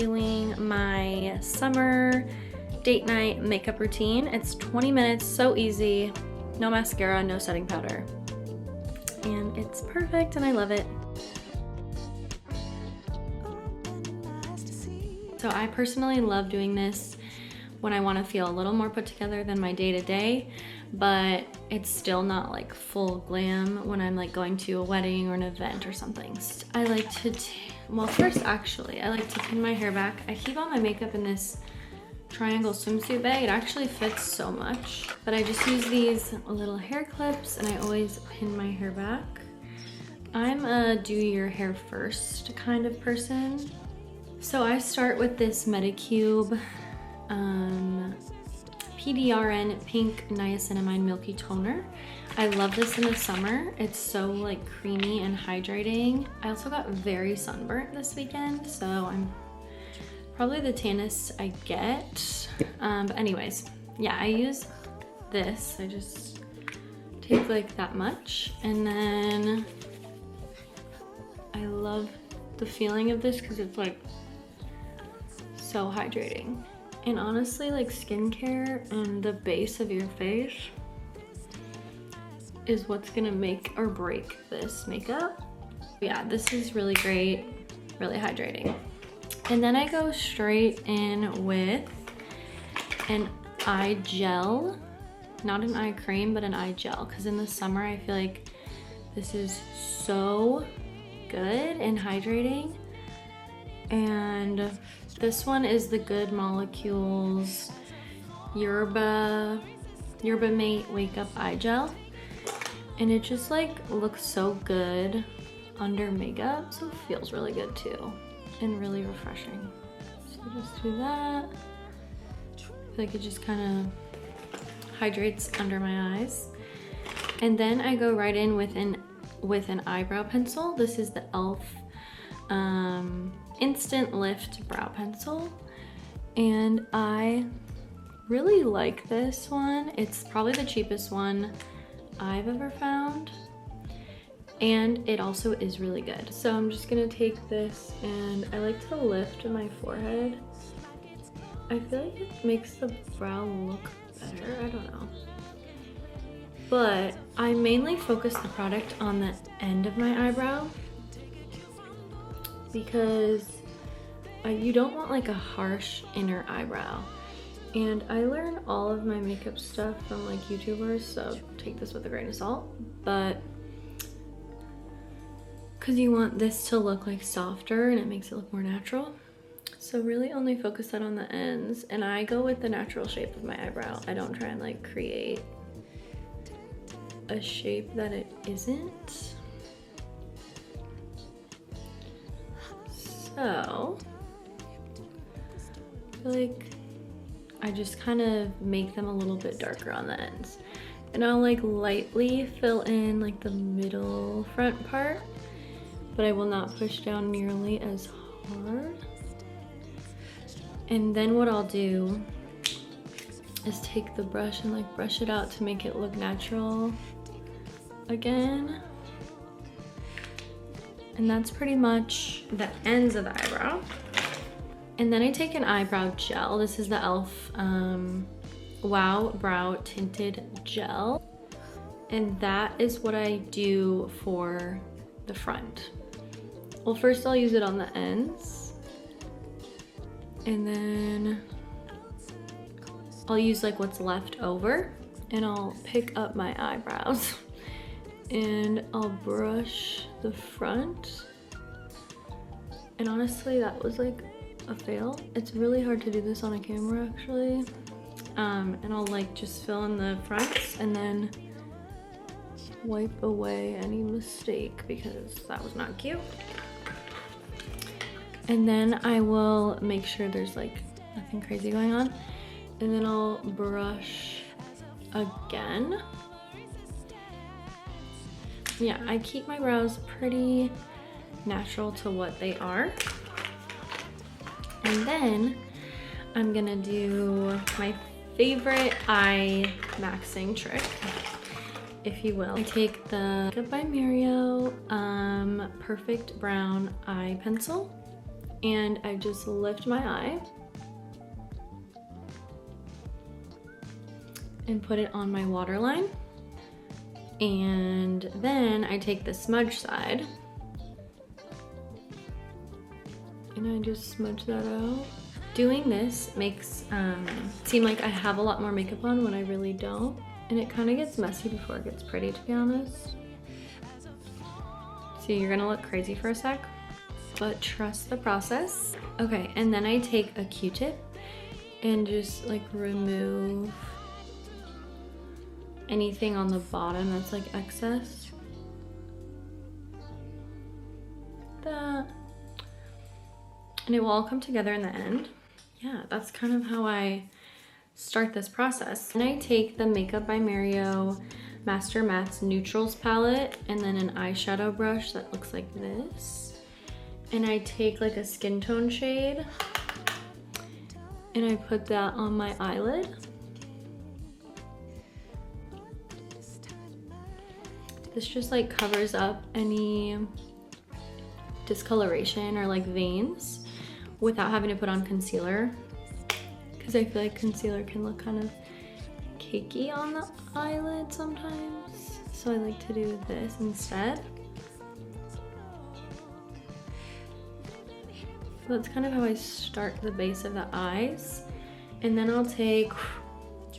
doing my summer date night makeup routine. It's 20 minutes, so easy. No mascara, no setting powder. And it's perfect and I love it. So I personally love doing this when I want to feel a little more put together than my day-to-day, but it's still not like full glam when I'm like going to a wedding or an event or something. I like to, well first actually, I like to pin my hair back. I keep all my makeup in this triangle swimsuit bag. It actually fits so much, but I just use these little hair clips and I always pin my hair back. I'm a do your hair first kind of person. So I start with this Medicube PDRN Pink Niacinamide Milky Toner. I love this in the summer. It's so like creamy and hydrating. I also got very sunburnt this weekend, so I'm probably the tannest I get. But anyways, yeah, I use this. I just take like that much, and then I love the feeling of this because it's like so hydrating. And honestly, like skincare and the base of your face is what's gonna make or break this makeup. Yeah, this is really great, really hydrating. And then I go straight in with an eye gel, not an eye cream, but an eye gel, because in the summer I feel like this is so good and hydrating. And this one is the Good Molecules Yerba Mate Wake Up Eye Gel. And it just like looks so good under makeup, so it feels really good too. And really refreshing. So just do that. I feel like it just kind of hydrates under my eyes. And then I go right in with an eyebrow pencil. This is the e.l.f. Instant Lift Brow Pencil. And I really like this one. It's probably the cheapest one I've ever found. And it also is really good. So I'm just gonna take this and I like to lift my forehead. I feel like it makes the brow look better, I don't know. But I mainly focus the product on the end of my eyebrow because you don't want like a harsh inner eyebrow. And I learn all of my makeup stuff from like YouTubers, so take this with a grain of salt. But because you want this to look like softer and it makes it look more natural. So really only focus that on the ends, and I go with the natural shape of my eyebrow. I don't try and like create a shape that it isn't. So I feel like I just kind of make them a little bit darker on the ends. And I'll like lightly fill in like the middle front part, but I will not push down nearly as hard. And then what I'll do is take the brush and like brush it out to make it look natural again. And that's pretty much the ends of the eyebrow. And then I take an eyebrow gel. This is the e.l.f. Wow Brow Tinted Gel. And that is what I do for the front. Well, first I'll use it on the ends. And then I'll use like what's left over. And I'll pick up my eyebrows. And I'll brush the front. And honestly, that was like a fail. It's really hard to do this on a camera actually. And I'll like just fill in the fronts and then wipe away any mistake because that was not cute. And then I will make sure there's like nothing crazy going on. And then I'll brush again. Yeah, I keep my brows pretty natural to what they are. And then I'm gonna do my favorite eye maxing trick, if you will. I take the Makeup by Mario Perfect Brown Eye Pencil, and I just lift my eye and put it on my waterline. And then I take the smudge side and I just smudge that out. Doing this makes seem like I have a lot more makeup on when I really don't. And it kind of gets messy before it gets pretty, to be honest. So you're gonna look crazy for a sec, but trust the process. Okay, and then I take a Q-tip and just like remove anything on the bottom that's like excess. That. And it will all come together in the end. Yeah, that's kind of how I start this process. And I take the Makeup by Mario Master Mattes Neutrals palette and then an eyeshadow brush that looks like this. And I take like a skin tone shade and I put that on my eyelid. This just like covers up any discoloration or like veins without having to put on concealer, because I feel like concealer can look kind of cakey on the eyelid sometimes. So I like to do this instead. So that's kind of how I start the base of the eyes. And then I'll take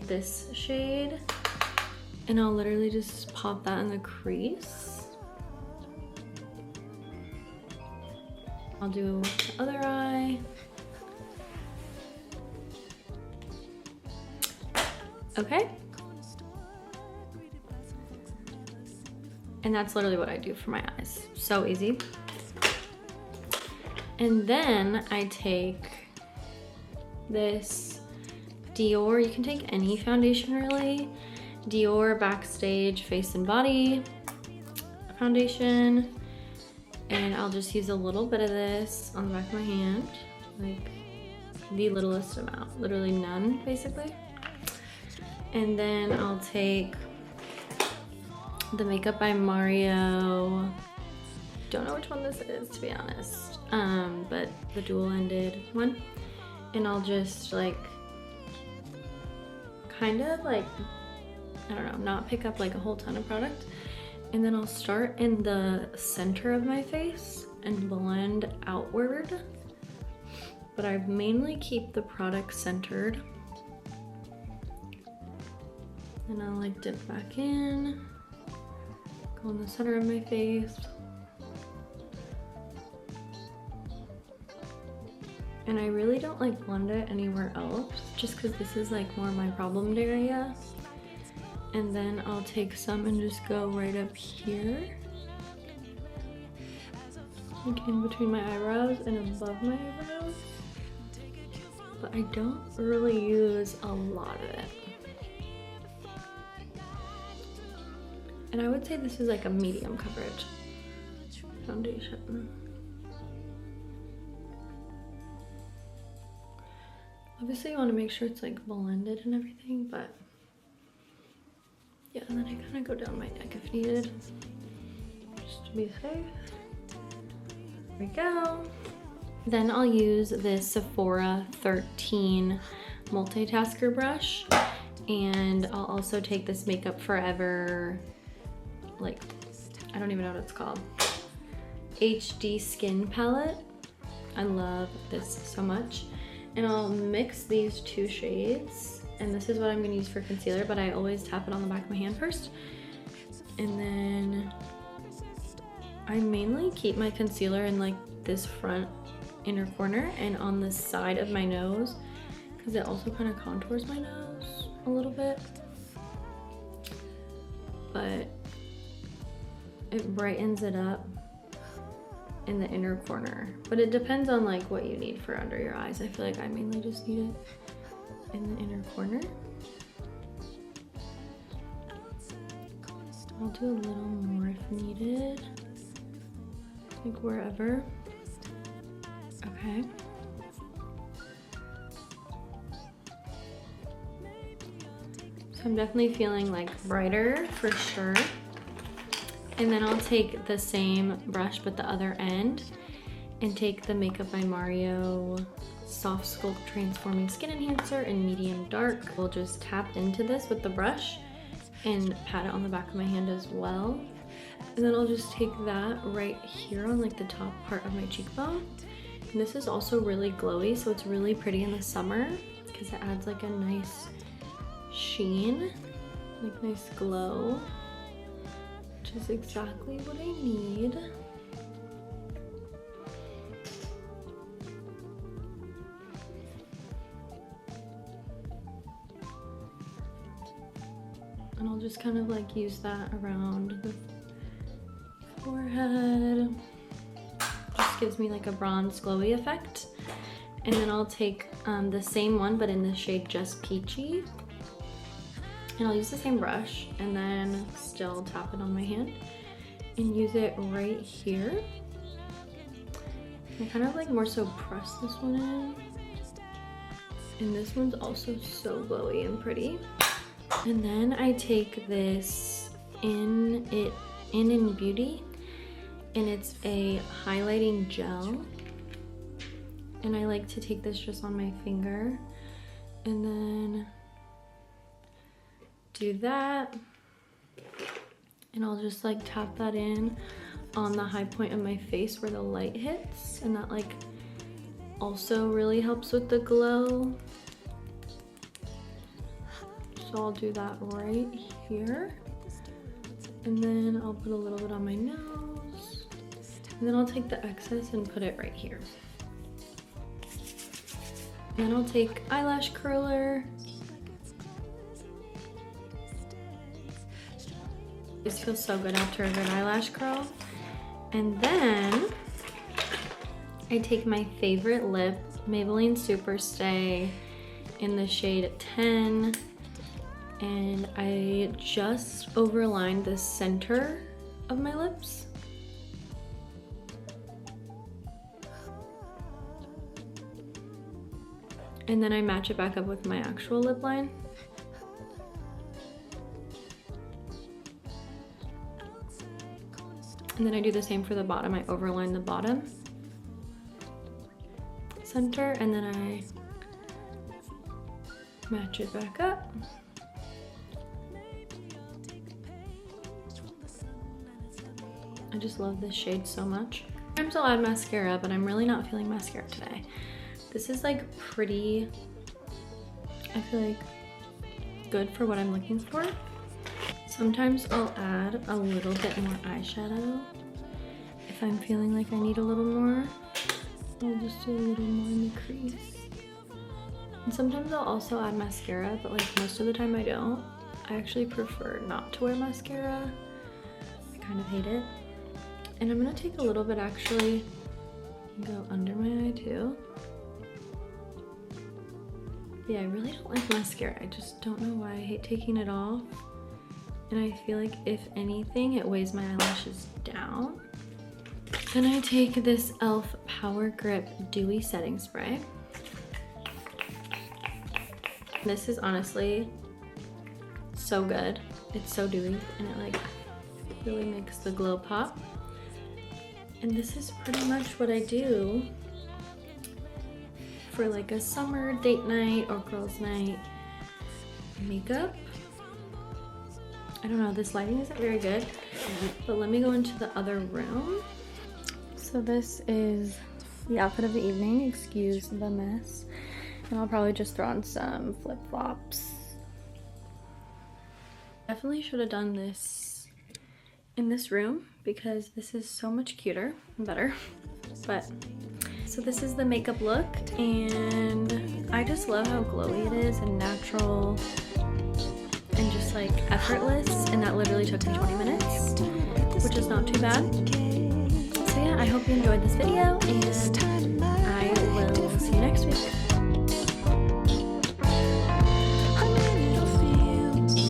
this shade and I'll literally just pop that in the crease. I'll do the other eye. Okay. And that's literally what I do for my eyes. So easy. And then I take this Dior, you can take any foundation really, Dior Backstage Face and Body foundation, and I'll just use a little bit of this on the back of my hand, like the littlest amount, literally none basically. And then I'll take the Makeup by Mario, don't know which one this is to be honest, but the dual-ended one, and I'll just like kind of like, I don't know, not pick up like a whole ton of product, and then I'll start in the center of my face and blend outward, but I mainly keep the product centered. And I'll like dip back in, go in the center of my face. And I really don't like blend it anywhere else, just because this is like more my problem area. And then I'll take some and just go right up here, like in between my eyebrows and above my eyebrows. But I don't really use a lot of it. And I would say this is like a medium coverage foundation. Obviously you want to make sure it's like blended and everything, but yeah, and then I kind of go down my neck if needed, just to be safe. There we go. Then I'll use this Sephora 13 multitasker brush, and I'll also take this Makeup Forever, like, I don't even know what it's called, HD Skin Palette. I love this so much. And I'll mix these two shades, and this is what I'm gonna use for concealer, but I always tap it on the back of my hand first. And then I mainly keep my concealer in like this front inner corner and on the side of my nose, because it also kind of contours my nose a little bit. But it brightens it up in the inner corner, but it depends on like what you need for under your eyes. I feel like I mainly just need it in the inner corner. I'll do a little more if needed, like wherever. Okay. So I'm definitely feeling like brighter for sure. And then I'll take the same brush but the other end, and take the Makeup by Mario Soft Sculpt Transforming Skin Enhancer in medium dark. We'll just tap into this with the brush and pat it on the back of my hand as well. And then I'll just take that right here on like the top part of my cheekbone. And this is also really glowy, so it's really pretty in the summer because it adds like a nice sheen, like nice glow, which is exactly what I need. And I'll just kind of like use that around the forehead. Just gives me like a bronze glowy effect. And then I'll take the same one but in the shade Just Peachy. And I'll use the same brush and then still tap it on my hand and use it right here. I kind of like more so press this one in. And this one's also so glowy and pretty. And then I take this in Beauty, and it's a highlighting gel. And I like to take this just on my finger and then do that. And I'll just like tap that in on the high point of my face where the light hits, and that like also really helps with the glow. So I'll do that right here. And then I'll put a little bit on my nose. And then I'll take the excess and put it right here. Then I'll take eyelash curler. This feels so good after a good eyelash curl. And then I take my favorite lip, Maybelline Superstay in the shade 10. And I just overlined the center of my lips. And then I match it back up with my actual lip line. And then I do the same for the bottom. I overline the bottom center and then I match it back up. I just love this shade so much. Sometimes I'll add mascara, but I'm really not feeling mascara today. This is like pretty, I feel like good for what I'm looking for. Sometimes I'll add a little bit more eyeshadow if I'm feeling like I need a little more. I'll just do a little more in the crease. And sometimes I'll also add mascara, but like most of the time I don't. I actually prefer not to wear mascara. I kind of hate it. And I'm gonna take a little bit actually and go under my eye too. Yeah, I really don't like mascara. I just don't know why. I hate taking it off. And I feel like if anything, it weighs my eyelashes down. Then I take this e.l.f. Power Grip Dewy Setting Spray. This is honestly so good. It's so dewy and it like really makes the glow pop. And this is pretty much what I do for like a summer date night or girls' night makeup. I don't know, this lighting isn't very good, but let me go into the other room. So this is the outfit of the evening, excuse the mess. And I'll probably just throw on some flip-flops. Definitely should have done this in this room because this is so much cuter and better. But so this is the makeup look, and I just love how glowy it is and natural and just like effortless, and that literally took me 20 minutes, which is not too bad. So yeah, I hope you enjoyed this video, and I will see you next week.